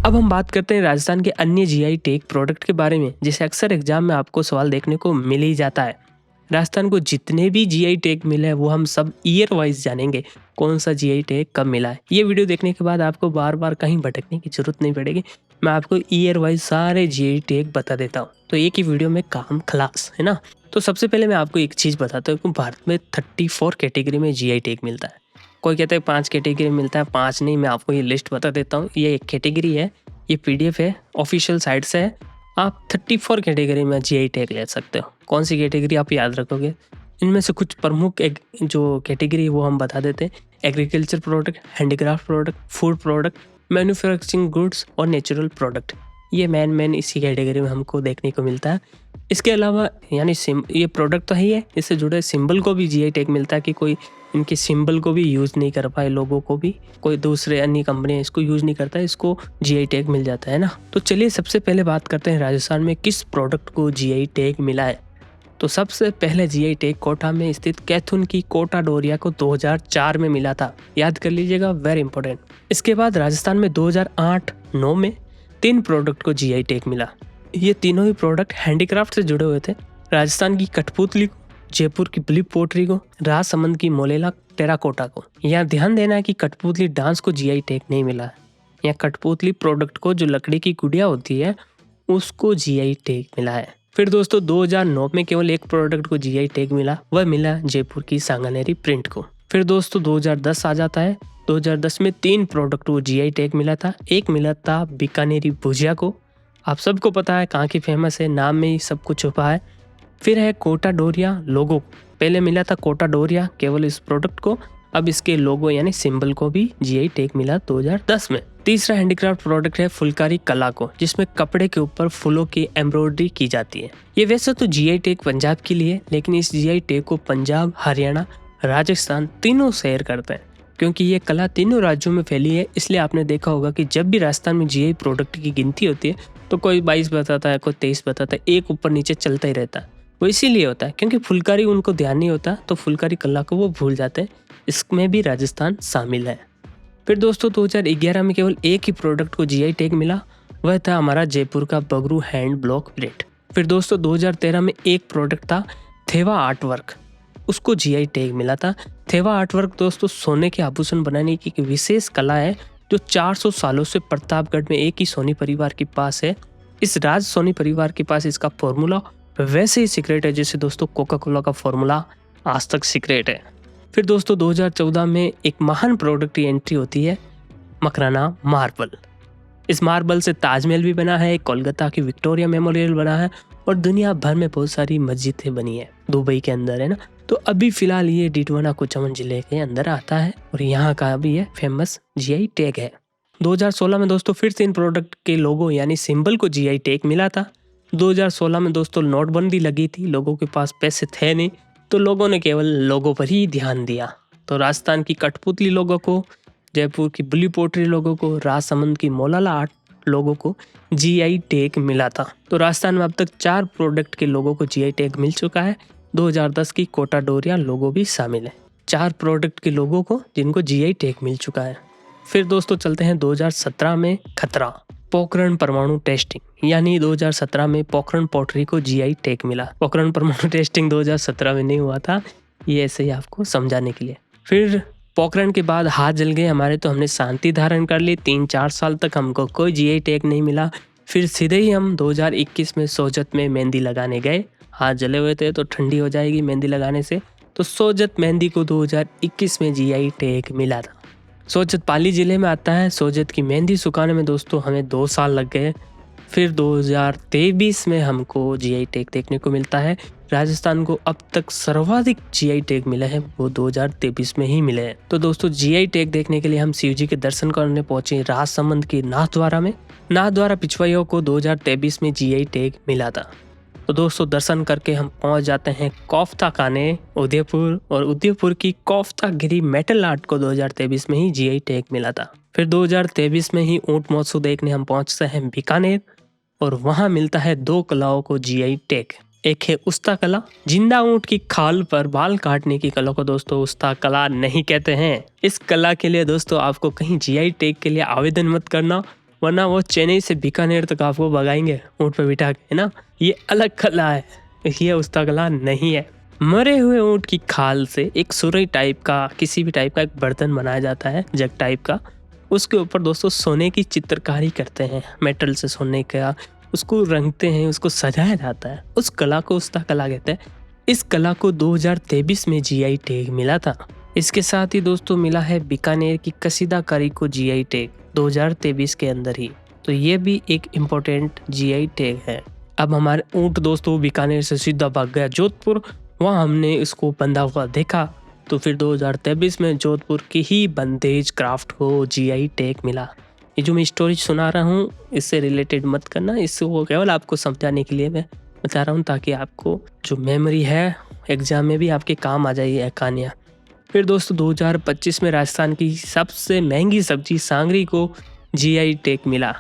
अब हम बात करते हैं राजस्थान के अन्य जीआई टैग प्रोडक्ट के बारे में, जिसे अक्सर एग्जाम में आपको सवाल देखने को मिल ही जाता है। राजस्थान को जितने भी जीआई टैग मिले हैं वो हम सब ईयर वाइज जानेंगे, कौन सा जीआई टैग कब मिला है। ये वीडियो देखने के बाद आपको बार बार कहीं भटकने की जरूरत नहीं पड़ेगी। मैं आपको ईयर वाइज सारे जीआई टैग बता देता हूँ, तो एक ही वीडियो में काम खलास है ना। तो सबसे पहले मैं आपको एक चीज़ बताता हूँ कि भारत में 34 कैटेगरी में जीआई टैग मिलता है। कोई कहता है 5 कैटेगरी में मिलता है, 5 नहीं। मैं आपको ये लिस्ट बता देता हूँ। ये एक कैटेगरी है, ये पीडीएफ है, ऑफिशियल साइट से है। आप 34 कैटेगरी में जीआई टैग ले सकते हो। कौन सी कैटेगरी आप याद रखोगे, इनमें से कुछ प्रमुख जो कैटेगरी है वो हम बता देते हैं। Agriculture product, handicraft product, food product, manufacturing goods और नेचुरल प्रोडक्ट। ये मेन इसी कैटेगरी में हमको देखने को मिलता है। इसके अलावा यानी ये प्रोडक्ट तो है ही है, इससे जुड़े सिंबल को भी जीआई टैग मिलता है कि कोई इनके सिंबल को भी यूज़ नहीं कर पाए, लोगों को भी कोई दूसरे अन्य कंपनियां इसको यूज़ नहीं करता है, इसको जीआई टैग मिल जाता है ना। तो चलिए सबसे पहले बात करते हैं राजस्थान में किस प्रोडक्ट को जीआई टैग मिला है। तो सबसे पहले जीआई टैग कोटा में स्थित कैथुन की कोटा डोरिया को 2004 में मिला था, याद कर लीजिएगा, वेरी इंपॉर्टेंट। इसके बाद राजस्थान में 2008-9 में 3 प्रोडक्ट को जीआई टैग मिला। ये तीनों ही प्रोडक्ट हैंडीक्राफ्ट से जुड़े हुए थे। राजस्थान की कठपुतली को, जयपुर की ब्लिप पोट्री को, राजसमंद की मोलेला टेराकोटा को। यहाँ ध्यान देना है कि कठपुतली डांस को जीआई टैग नहीं मिला है। यहाँ कठपुतली प्रोडक्ट को, जो लकड़ी की गुड़िया होती है, उसको जीआई टैग मिला है। फिर दोस्तों 2009 में केवल एक प्रोडक्ट को जीआई टैग मिला, वह मिला जयपुर की सांगानेरी प्रिंट को। फिर दोस्तों 2010 आ जाता है। 2010 में 3 प्रोडक्ट को जीआई टैग मिला था। एक मिला था बीकानेरी भुजिया को, आप सबको पता है कहाँ की फेमस है, नाम में ही सब कुछ छुपा है। फिर है कोटा डोरिया लोगो, पहले मिला था कोटा डोरिया केवल इस प्रोडक्ट को, अब इसके लोगो यानी सिंबल को भी जीआई टैग मिला 2010 में। तीसरा हैंडीक्राफ्ट प्रोडक्ट है फुलकारी कला को, जिसमें कपड़े के ऊपर फूलों की एम्ब्रॉयडरी की जाती है। ये वैसे तो जीआई टैग पंजाब के लिए, लेकिन इस जीआई टैग को पंजाब, हरियाणा, राजस्थान तीनों शेयर करते हैं, क्योंकि ये कला तीनों राज्यों में फैली है। इसलिए आपने देखा होगा कि जब भी राजस्थान में जीआई प्रोडक्ट की गिनती होती है तो कोई 22 बताता है, कोई 23 बताता है, एक ऊपर नीचे चलता ही रहता है। वो इसीलिए होता है क्योंकि फुलकारी उनको ध्यान नहीं होता, तो फुलकारी कला को वो भूल जाते हैं। इसमें भी राजस्थान शामिल है। फिर दोस्तों 2011 में केवल एक ही प्रोडक्ट को जीआई टैग मिला, वह था हमारा जयपुर का बगरू हैंड ब्लॉक प्लेट। फिर दोस्तों 2013 में एक प्रोडक्ट था थेवा आर्ट वर्क, उसको जीआई टैग मिला था। थेवा आर्ट वर्क दोस्तों सोने के आभूषण बनाने की एक विशेष कला है, जो 400 सालों से प्रतापगढ़ में एक ही सोनी परिवार के पास है। इस राज सोनी परिवार के पास इसका फॉर्मूला वैसे ही सीक्रेट है जैसे दोस्तों कोका कोला का फॉर्मूला आज तक सीक्रेट है। फिर दोस्तों 2014 में एक महान प्रोडक्ट की एंट्री होती है, मकराना मार्बल। इस मार्बल से ताजमहल भी बना है, कोलकाता की विक्टोरिया मेमोरियल बना है, और दुनिया भर में बहुत सारी मस्जिदें बनी है, दुबई के अंदर है ना। तो अभी फिलहाल ये डिडवाना कुचामन जिले के अंदर आता है और यहाँ का भी ये फेमस जीआई टैग है। 2016 में दोस्तों फिर से इन प्रोडक्ट के लोगो यानी सिंबल को जीआई टैग मिला था। 2016 में दोस्तों नोटबंदी लगी थी, लोगों के पास पैसे थे नहीं, तो लोगों ने केवल लोगों पर ही ध्यान दिया। तो राजस्थान की कठपुतली लोगों को, जयपुर की ब्लू पोट्री लोगों को, राजसमंद की मोलाला आर्ट लोगों को जीआई टैग मिला था। तो राजस्थान में अब तक 4 प्रोडक्ट के लोगों को जीआई टैग मिल चुका है। 2010 की कोटा डोरिया लोगो भी शामिल है। 4 प्रोडक्ट के लोगों को जिनको जीआई टैग मिल चुका है। फिर दोस्तों चलते हैं 2017 में खतरा पोखरण परमाणु टेस्टिंग, यानी 2017 में पोखरण पोट्री को जीआई टैग मिला। पोखरण परमाणु टेस्टिंग 2017 में नहीं हुआ था, ये ऐसे ही आपको समझाने के लिए। फिर पोखरण के बाद हाथ जल गए हमारे, तो हमने शांति धारण कर ली। 3-4 साल तक हमको कोई जीआई टैग नहीं मिला। फिर सीधे ही हम 2021 में सोजत में मेहंदी लगाने गए। हाथ जले हुए थे तो ठंडी हो जाएगी मेहंदी लगाने से, तो सोजत मेहंदी को 2021 में जीआई टैग मिला था। सोजत पाली जिले में आता है। सोजत की मेहंदी सुखाने में दोस्तों हमें 2 साल लग गए। फिर 2023 में हमको जीआई टैग देखने को मिलता है। राजस्थान को अब तक सर्वाधिक जीआई टैग मिले हैं, वो 2023 में ही मिले हैं। तो दोस्तों जीआई टैग देखने के लिए हम शिव जी के दर्शन करने पहुंचे राजसमंद की नाथद्वारा में। नाथद्वारा पिछवाइयों को 2023 में जीआई टैग मिला था। तो दोस्तों दर्शन करके हम पहुंच जाते हैं कोफ्ता खाने उदयपुर, और उदयपुर की कोफ्ता गिरी मेटल आर्ट को 2023 में ही जीआई टैग मिला था। फिर 2023 में ही ऊंट महोत्सव देखने हम पहुंचते हैं बीकानेर, और वहां मिलता है 2 कलाओं को जीआई टैग। एक है उस्ता कला, जिंदा ऊंट की खाल पर बाल काटने की कला को दोस्तों उस्ता कला नहीं कहते हैं। इस कला के लिए दोस्तों आपको कहीं जीआई टैग के लिए आवेदन मत करना, वरना वो चेन्नई से बीकानेर तक आपको भगाएंगे ऊँट पे बिठा के, है ना। ये अलग कला है, ये उसका कला नहीं है। मरे हुए ऊँट की खाल से एक सुराही टाइप का, किसी भी टाइप का एक बर्तन बनाया जाता है, जग टाइप का। उसके ऊपर दोस्तों सोने की चित्रकारी करते हैं, मेटल से सोने का, उसको रंगते हैं, उसको सजाया जाता है। उस कला को उसका कला कहते हैं। इस कला को 2023 में जीआई टैग मिला था। इसके साथ ही दोस्तों मिला है बीकानेर की कसीदाकारी को जीआई टैग 2023 के अंदर ही। तो ये भी एक इम्पोर्टेंट जीआई टैग है। अब हमारे ऊँट दोस्तों बीकानेर से सीधा भाग गया जोधपुर, वहाँ हमने इसको बंधा हुआ देखा। तो फिर 2023 में जोधपुर की ही बंदेज क्राफ्ट को जीआई टैग मिला। ये जो मैं स्टोरी सुना रहा हूँ इससे रिलेटेड मत करना, इससे वो केवल आपको समझाने के लिए मैं बता रहा हूँ, ताकि आपको जो मेमोरी है एग्जाम में भी आपके काम आ जाए ये कहानियाँ। फिर दोस्तों 2025 में राजस्थान की सबसे महंगी सब्जी सांगरी को जीआई टैग मिला।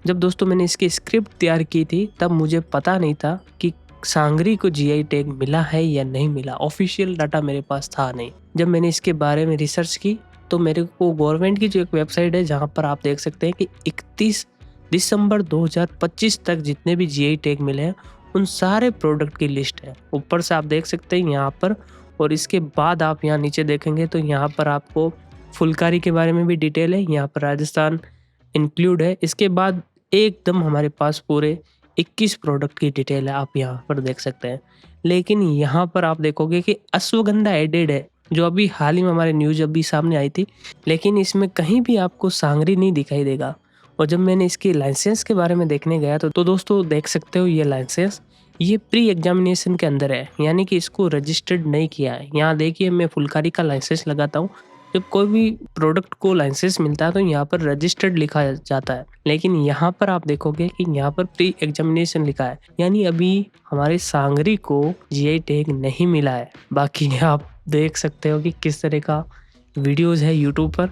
जब दोस्तों मैंने इसकी स्क्रिप्ट तैयार की थी तब मुझे पता नहीं था कि सांगरी को जीआई टैग मिला है या नहीं मिला। ऑफिशियल डाटा मेरे पास था नहीं। जब मैंने इसके बारे में रिसर्च की तो मेरे को गवर्नमेंट की जो एक वेबसाइट है जहाँ पर आप देख सकते हैं कि 31 दिसंबर 2025 तक जितने भी जीआई टैग मिले हैं उन सारे प्रोडक्ट की लिस्ट है। ऊपर से आप देख सकते हैं यहाँ पर, और इसके बाद आप यहाँ नीचे देखेंगे तो यहाँ पर आपको फुलकारी के बारे में भी डिटेल है, यहाँ पर राजस्थान इंक्लूड है। इसके बाद एकदम हमारे पास पूरे 21 प्रोडक्ट की डिटेल है, आप यहाँ पर देख सकते हैं। लेकिन यहाँ पर आप देखोगे कि अश्वगंधा एडेड है, जो अभी हाल ही में हमारे न्यूज अभी सामने आई थी, लेकिन इसमें कहीं भी आपको सांगरी नहीं दिखाई देगा। और जब मैंने इसकी लाइसेंस के बारे में देखने गया तो दोस्तों देख सकते हो ये लाइसेंस ये प्री एग्जामिनेशन के अंदर है, यानी कि इसको रजिस्टर्ड नहीं किया है। यहाँ देखिए मैं फुलकारी का लाइसेंस लगाता हूँ, जब कोई भी प्रोडक्ट को लाइसेंस मिलता है तो यहाँ पर रजिस्टर्ड लिखा जाता है, लेकिन यहाँ पर आप देखोगे कि यहाँ पर प्री एग्जामिनेशन लिखा है, यानी अभी हमारे सांगरी को जीआई टैग नहीं मिला है। बाकी आप देख सकते हो कि किस तरह का वीडियोस है यूट्यूब पर।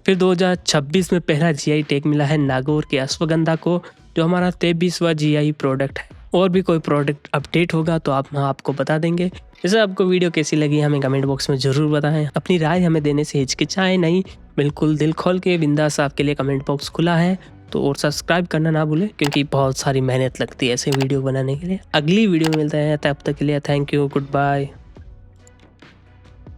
फिर 2026 में पहला जीआई टैग मिला है नागौर के अश्वगंधा को, जो हमारा 23वां जीआई प्रोडक्ट है। और भी कोई प्रोडक्ट अपडेट होगा तो हम आपको बता देंगे। जैसे आपको वीडियो कैसी लगी हमें कमेंट बॉक्स में ज़रूर बताएं। अपनी राय हमें देने से हिचकिचाएं नहीं, बिल्कुल दिल खोल के बिंदास, आपके लिए कमेंट बॉक्स खुला है। तो और सब्सक्राइब करना ना भूलें, क्योंकि बहुत सारी मेहनत लगती है ऐसे वीडियो बनाने के लिए। अगली वीडियो में मिलते हैं, तब तक के लिए थैंक यू, गुड बाय।